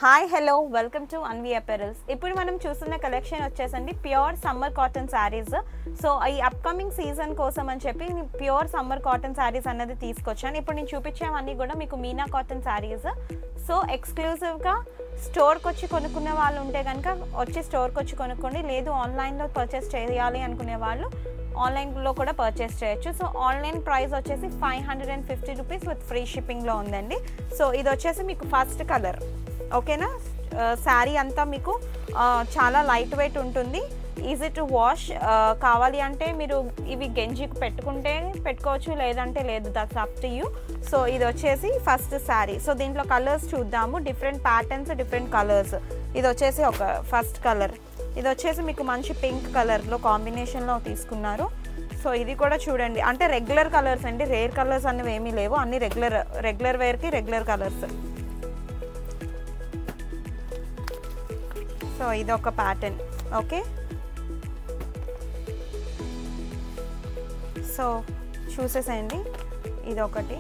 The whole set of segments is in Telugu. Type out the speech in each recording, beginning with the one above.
Hi hello welcome to Anvi apparels. ఇప్పుడు మనం చూస్తున్న కలెక్షన్ వచ్చేసండి pure summer cotton saris. So ఈ అప్కమింగ్ సీజన్ కోసం అని చెప్పి ప్యూర్ సమ్మర్ కాటన్ శారీస్ అన్నది తీసుకొచ్చాను. ఇప్పుడు నేను చూపించేవన్నీ కూడా మీకు మీనా కాటన్ శారీస్. సో ఎక్స్క్లూజివ్గా స్టోర్కి వచ్చి కొనుక్కునే వాళ్ళు ఉంటే కనుక వచ్చి స్టోర్కి వచ్చి కొనుక్కోండి, లేదు ఆన్లైన్లో పర్చేస్ చేయాలి అనుకునే వాళ్ళు ఆన్లైన్లో కూడా పర్చేస్ చేయొచ్చు. సో ఆన్లైన్ ప్రైస్ వచ్చేసి 550 రూపీస్ విత్ ఫ్రీ షిప్పింగ్లో ఉందండి. సో ఇది వచ్చేసి మీకు ఫస్ట్ కలర్, ఓకేనా. శారీ అంతా మీకు చాలా లైట్ వెయిట్ ఉంటుంది, ఈజీ టు వాష్. కావాలి అంటే మీరు ఇవి గెంజికి పెట్టుకోవచ్చు, లేదంటే లేదు, that's up to you. So ఇది వచ్చేసి ఫస్ట్ శారీ. సో దీంట్లో కలర్స్ చూద్దాము, డిఫరెంట్ ప్యాటర్న్స్, డిఫరెంట్ కలర్స్. ఇది వచ్చేసి ఒక ఫస్ట్ కలర్, ఇది వచ్చేసి మీకు మంచి పింక్ కలర్లో కాంబినేషన్లో తీసుకున్నారు. సో ఇది కూడా చూడండి, అంటే రెగ్యులర్ కలర్స్ అండి, రేర్ కలర్స్ అనేవి ఏమీ లేవు, అన్ని రెగ్యులర్ వేర్కి రెగ్యులర్ కలర్స్. సో ఇది ఒక ప్యాటర్న్, ఓకే. సో చూసేసేయండి, ఇది ఒకటి.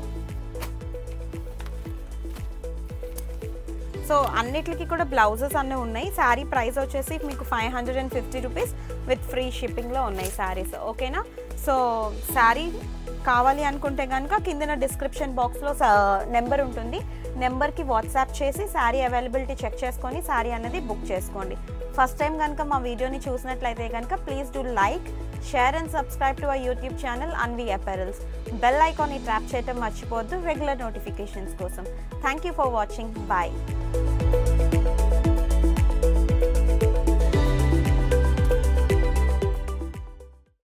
సో అన్నిటికి కూడా బ్లౌజెస్ అన్నీ ఉన్నాయి. శారీ ప్రైస్ వచ్చేసి మీకు 550 రూపీస్ విత్ ఫ్రీ షిప్పింగ్లో ఉన్నాయి శారీస్, ఓకేనా. సో శారీ కావాలి అనుకుంటే కనుక కింద డిస్క్రిప్షన్ బాక్స్లో నెంబర్ ఉంటుంది, నెంబర్కి వాట్సాప్ చేసి శారీ అవైలబిలిటీ చెక్ చేసుకొని శారీ అనేది బుక్ చేసుకోండి. ఫస్ట్ టైం కనుక మా వీడియోని చూసినట్లయితే కనుక please do like, share and subscribe to our YouTube channel Anvi apparels. Bell ఐకాన్ని ట్యాప్ చేయడం మర్చిపోవద్దు రెగ్యులర్ నోటిఫికేషన్స్ కోసం. Thank you for watching. Bye.